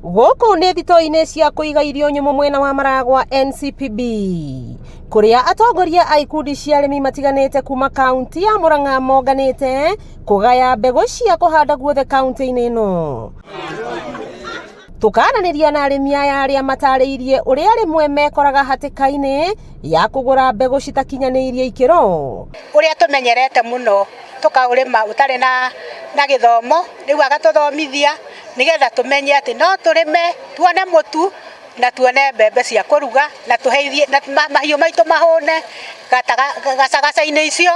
Gũkũ nĩ thitoo-inĩ cia kũiga irio nyũmũ mwena wa Maragwa NCPB, kũrĩa atongoria a ikundi cia arĩmi matiganĩte kuma kaunti ya Murang'a monganĩte kũgaya mbegũ cia kũhanda guothe kaunti-inĩ ĩno. Tũkaranĩria na arĩmi aya arĩa matarĩirie ũrĩa rĩmwe mekoraga hatĩka-inĩ ya kũgũra mbegũ citakinyanĩirie ikĩro. Ũrĩa tũmenyerete mũno tũkaũrĩma ũtarĩ na gĩthomo, rĩu agatũthomithia nĩgetha tũmenye atĩ no tũrĩme tuone mũtu na tuone mbembe cia kũruga na tũheithie mahiũ maitũ mahũne gacagaca-inĩ icio,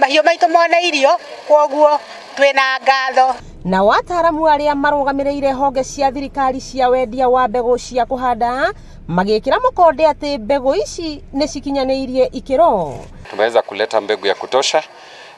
mahiũ maitũ mone irio, kwoguo twĩna ngatho. Nao ataaramu arĩa marũgamĩrĩire honge cia thirikari cia wendia wa mbegũ cia kũhanda magĩkĩra mũkonde atĩ mbegũ ici nĩ cikinyanĩirie ikĩro. Tumeweza kuleta mbegu ya kutosha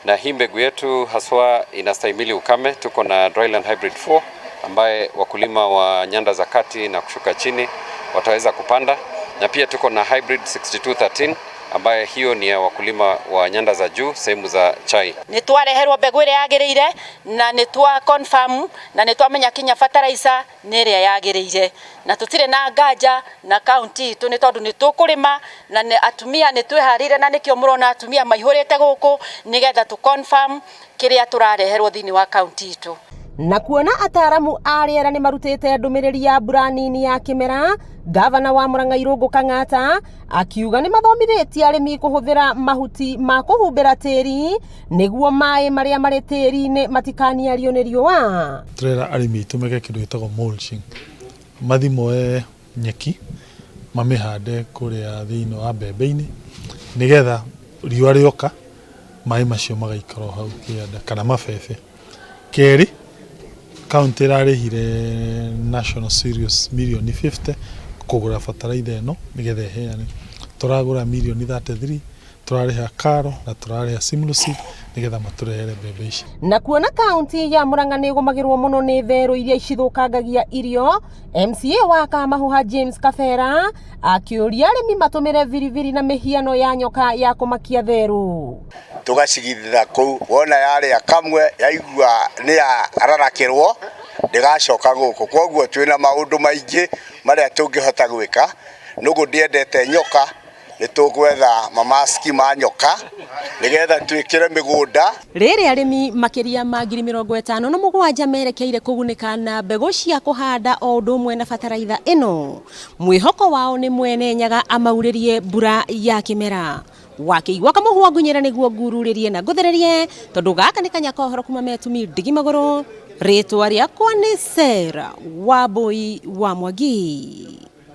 na hii mbegu yetu haswa inastahimili ukame. Tuko na Dryland Hybrid 4 ambaye wakulima wa nyanda za kati na kushuka chini wataweza kupanda, na pia tuko na Hybrid 6213 ambaye hiyo ni ya wakulima wa nyanda za juu, sehemu za chai. Nitwareherwo mbegu ĩrĩa yagĩrĩire na nitwa confirm na nitwamenya kinya fertilizer nĩ ĩrĩa yagĩrĩire, na tũtirĩ na nganja na county itũ nĩ tondũ nĩtũkũrĩma na atumia nĩtwĩharĩire, na nĩkĩo mũrona atumia maihũrĩte gũkũ nĩgetha tũ confirm kĩrĩa tũrareherwo thĩinĩ wa county itũ. Na kuona ataaramu a rĩera nĩ marutĩte ndũmĩrĩri ya mbura nini ya kĩmera, gavana wa Murang'a Irũngũ Kang'ata akiuga nĩ mathomithĩtie arĩmi kũhũthĩra mahuti ma kũhumbĩra tĩri nĩguo maĩ marĩa marĩ tĩri-inĩ matikaniario nĩ riũa. Tũrera arĩmi tumeke kĩndũ gĩtagwo mulching, mathi moe nyeki mamĩhande kũrĩa thĩinĩ wa mbembe-inĩ nĩgetha riũa rĩoka maĩ macio magaikara hau kĩanda kana mabebe. Kerĩ, kaunti ĩrarĩhire National Cereals milioni 50 kũgũra bataraitha ĩno nĩgetha ĩheane. Tũragũra milioni 33, tũrarĩha karo na tũrarĩha Simlaw nĩgetha matũrehere mbembe ici. Na kuona kaunti ya Murang'a nĩ ĩgũmagĩrwo mũno nĩ therũ iria cithũkangagia irio, MCA wa Kamahuha James Kabera akĩũria arĩmi matũmĩre biribiri na mĩhiano ya nyoka ya kũmakia therũ. Tugacigithia kũu, wona yarĩa kamwe yaigua nĩ ararakĩrwo ndĩgacoka gũkũ. Kwoguo twĩna maũndũ maingĩ marĩa tũngĩhota gwĩka. Nũgũ ndiendete nyoka, nĩtũgwetha mamaski ma nyoka nĩgetha twĩkĩre mĩgũnda. Rĩrĩ arĩmi makĩria ma 57,000 merekeire kũgunĩka na mbegũ cia kũhanda o ũndũ ũmwe na bataraitha ĩno. Mwĩhoko wao nĩ mwene Nyaga amaurĩrie mbura ya kĩmera. Wakĩigua Kamuhwa Ngunyĩra nĩguo ngururĩrie na ngũthererie tondũ gaka nĩ Kanya Kohoro kuma Metumi Ndigimagũrũ. Rĩtwa rĩakwa nĩ Sarah Wambui wa Mwangi.